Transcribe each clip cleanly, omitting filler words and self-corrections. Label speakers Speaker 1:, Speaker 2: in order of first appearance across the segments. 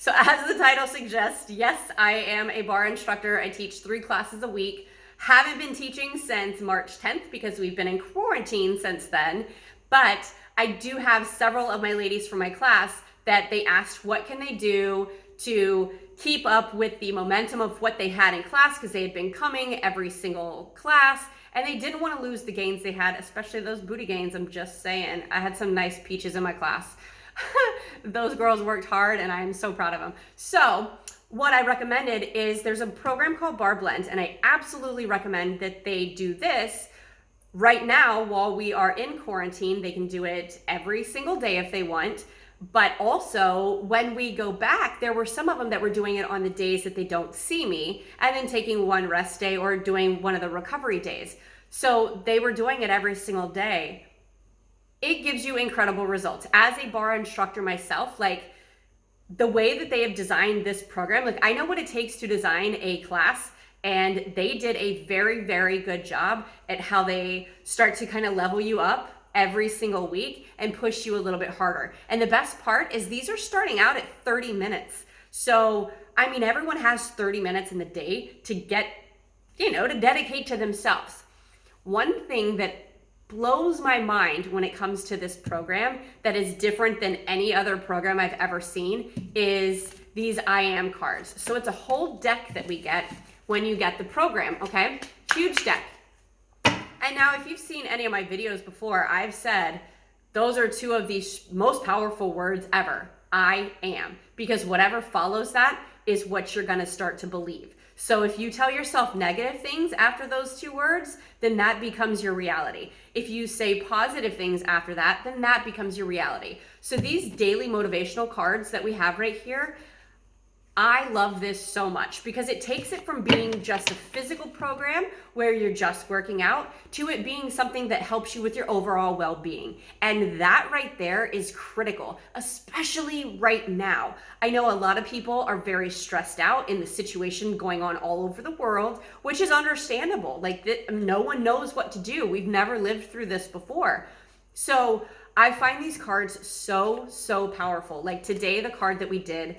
Speaker 1: So as the title suggests, yes, I am a barre instructor. I teach 3 classes a week. Haven't been teaching since March 10th because we've been in quarantine since then. But I do have several of my ladies from my class that they asked what can they do to keep up with the momentum of what they had in class, because they had been coming every single class and they didn't want to lose the gains they had, especially those booty gains. I'm just saying, I had some nice peaches in my class. Those girls worked hard and I am so proud of them. So what I recommended is there's a program called Barre Blend, and I absolutely recommend that they do this right now while we are in quarantine. They can do it every single day if they want. But also when we go back, there were some of them that were doing it on the days that they don't see me and then taking one rest day or doing one of the recovery days. So they were doing it every single day. It gives you incredible results. As a barre instructor myself, like the way that they have designed this program, like I know what it takes to design a class, and they did a very, very good job at how they start to kind of level you up every single week and push you a little bit harder. And the best part is these are starting out at 30 minutes. So, I mean, everyone has 30 minutes in the day to get, to dedicate to themselves. One thing that blows my mind when it comes to this program that is different than any other program I've ever seen is these I am cards. So it's a whole deck that we get when you get the program, okay? Huge deck. And now if you've seen any of my videos before, I've said those are 2 of the most powerful words ever. I am. Because whatever follows that is what you're gonna start to believe. So if you tell yourself negative things after those 2 words, then that becomes your reality. If you say positive things after that, then that becomes your reality. So these daily motivational cards that we have right here, I love this so much because it takes it from being just a physical program where you're just working out to it being something that helps you with your overall well-being. And that right there is critical, especially right now. I know a lot of people are very stressed out in the situation going on all over the world, which is understandable. Like no one knows what to do. We've never lived through this before. So I find these cards so, so powerful. Like today, the card that we did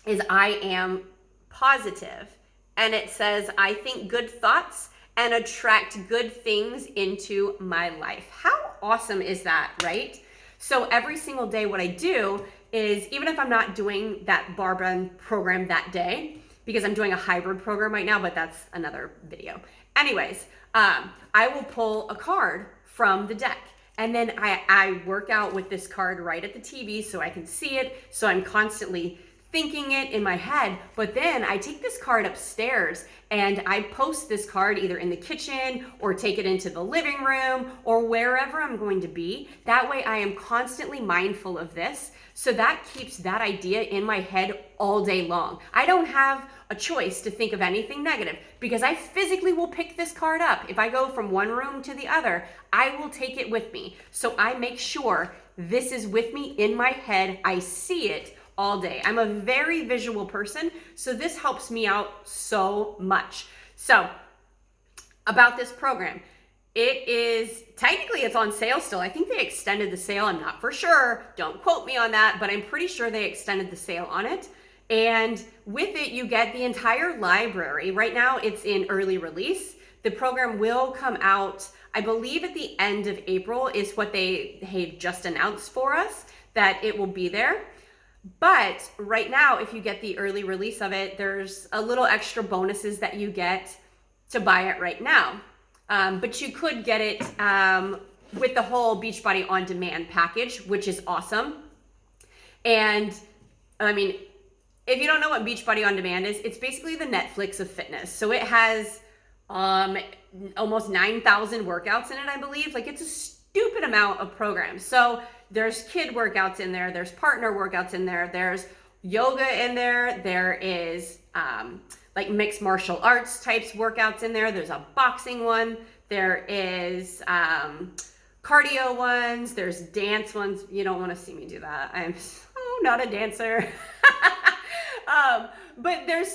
Speaker 1: is I am positive, and it says I think good thoughts and attract good things into my life. How awesome is that, right? So every single day what I do is, even if I'm not doing that Barre Blend program that day, because I'm doing a hybrid program right now, but that's another video. Anyways, I will pull a card from the deck. And then I work out with this card right at the TV so I can see it. So I'm constantly thinking it in my head, but then I take this card upstairs and I post this card either in the kitchen or take it into the living room or wherever I'm going to be. That way I am constantly mindful of this. So that keeps that idea in my head all day long. I don't have a choice to think of anything negative because I physically will pick this card up. If I go from one room to the other, I will take it with me. So I make sure this is with me in my head. I see it all day. I'm a very visual person, so this helps me out so much. So about this program, it's on sale still. I think they extended the sale. I'm not for sure. Don't quote me on that, but I'm pretty sure they extended the sale on it. And with it, you get the entire library. Right now, it's in early release. The program will come out, I believe at the end of April is what they have just announced for us, that it will be there. But right now, if you get the early release of it, there's a little extra bonuses that you get to buy it right now. But you could get it with the whole Beachbody On Demand package, which is awesome. And I mean, if you don't know what Beachbody On Demand is, it's basically the Netflix of fitness. So it has almost 9,000 workouts in it, I believe. Like it's a stupid amount of programs. So there's kid workouts in there, there's partner workouts in there, there's yoga in there, there is like mixed martial arts types workouts in there, there's a boxing one, there is cardio ones, there's dance ones. You don't want to see me do that. I'm so not a dancer. But there's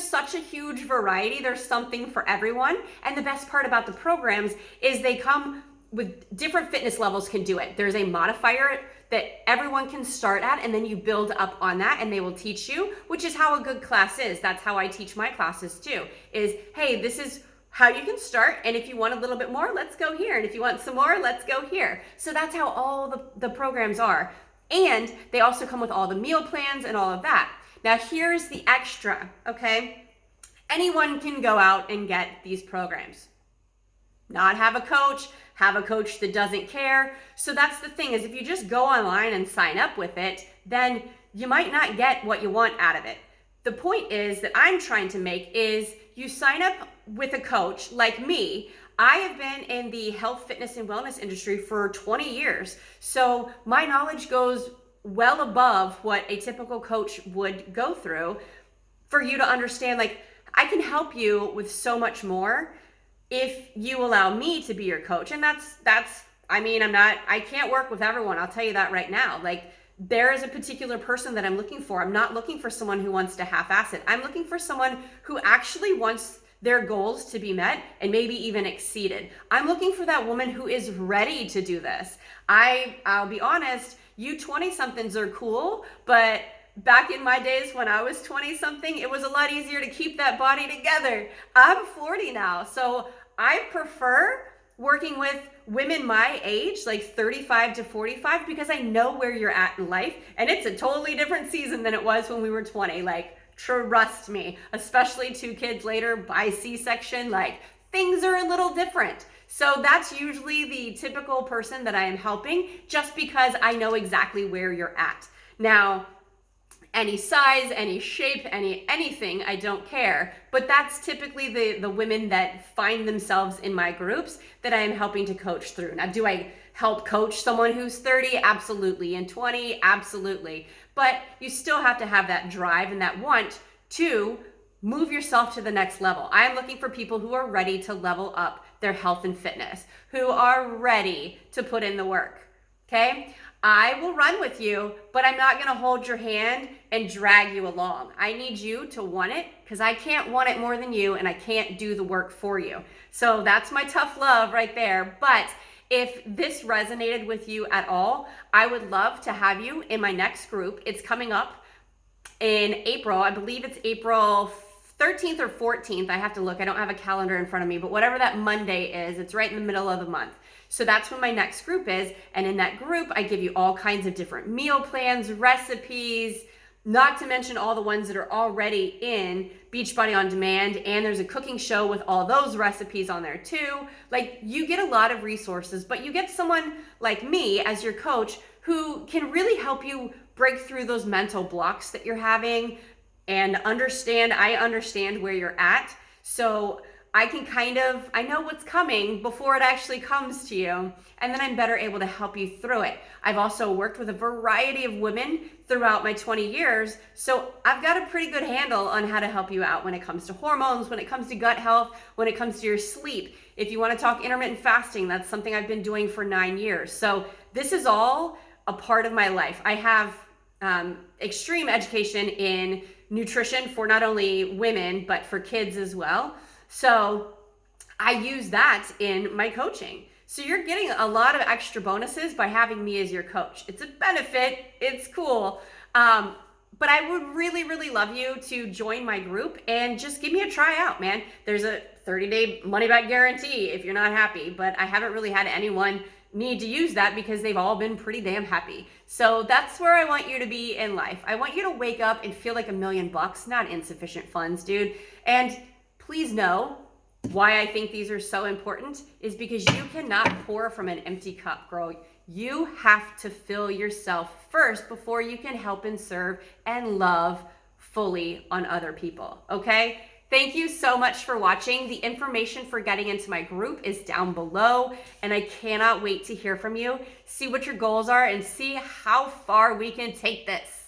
Speaker 1: such a huge variety. There's something for everyone. And the best part about the programs is they come with different fitness levels can do it. There's a modifier that everyone can start at, and then you build up on that and they will teach you, which is how a good class is. That's how I teach my classes too, is, hey, this is how you can start, and if you want a little bit more, let's go here, and if you want some more, let's go here. So that's how all the programs are. And they also come with all the meal plans and all of that. Now here's the extra, okay? Anyone can go out and get these programs. Not have a coach that doesn't care. So that's the thing, is if you just go online and sign up with it, then you might not get what you want out of it. The point is that I'm trying to make is you sign up with a coach like me. I have been in the health, fitness, and wellness industry for 20 years. So my knowledge goes well above what a typical coach would go through for you to understand, like, I can help you with so much more if you allow me to be your coach. And I can't work with everyone. I'll tell you that right now. Like, there is a particular person that I'm looking for. I'm not looking for someone who wants to half-ass it. I'm looking for someone who actually wants their goals to be met and maybe even exceeded. I'm looking for that woman who is ready to do this. I'll be honest, you 20-somethings are cool, but back in my days when I was 20-something, it was a lot easier to keep that body together. I'm 40 now, so I prefer working with women my age, like 35 to 45, because I know where you're at in life, and it's a totally different season than it was when we were 20. Like, trust me, especially 2 kids later by C-section, like, things are a little different. So that's usually the typical person that I am helping, just because I know exactly where you're at. Now, any size, any shape, anything, I don't care. But that's typically the women that find themselves in my groups that I am helping to coach through. Now, do I help coach someone who's 30? Absolutely. And 20? Absolutely. But you still have to have that drive and that want to move yourself to the next level. I am looking for people who are ready to level up their health and fitness, who are ready to put in the work. Okay? I will run with you, but I'm not going to hold your hand and drag you along. I need you to want it, because I can't want it more than you, and I can't do the work for you. So that's my tough love right there. But if this resonated with you at all, I would love to have you in my next group. It's coming up in April. I believe it's April 13th or 14th. I have to look. I don't have a calendar in front of me, but whatever that Monday is, it's right in the middle of the month. So that's when my next group is. And in that group, I give you all kinds of different meal plans, recipes, not to mention all the ones that are already in Beachbody On Demand. And there's a cooking show with all those recipes on there too. Like, you get a lot of resources, but you get someone like me as your coach who can really help you break through those mental blocks that you're having and I understand where you're at. So I can I know what's coming before it actually comes to you, and then I'm better able to help you through it. I've also worked with a variety of women throughout my 20 years, so I've got a pretty good handle on how to help you out when it comes to hormones, when it comes to gut health, when it comes to your sleep. If you want to talk intermittent fasting, that's something I've been doing for 9 years. So this is all a part of my life. I have extreme education in nutrition for not only women, but for kids as well. So I use that in my coaching. So you're getting a lot of extra bonuses by having me as your coach. It's a benefit. It's cool. But I would really, really love you to join my group and just give me a tryout, man. There's a 30-day money-back guarantee if you're not happy, but I haven't really had anyone need to use that because they've all been pretty damn happy. So that's where I want you to be in life. I want you to wake up and feel like $1,000,000, not insufficient funds, dude. And please know why I think these are so important is because you cannot pour from an empty cup, girl. You have to fill yourself first before you can help and serve and love fully on other people, okay? Thank you so much for watching. The information for getting into my group is down below, and I cannot wait to hear from you, see what your goals are, and see how far we can take this.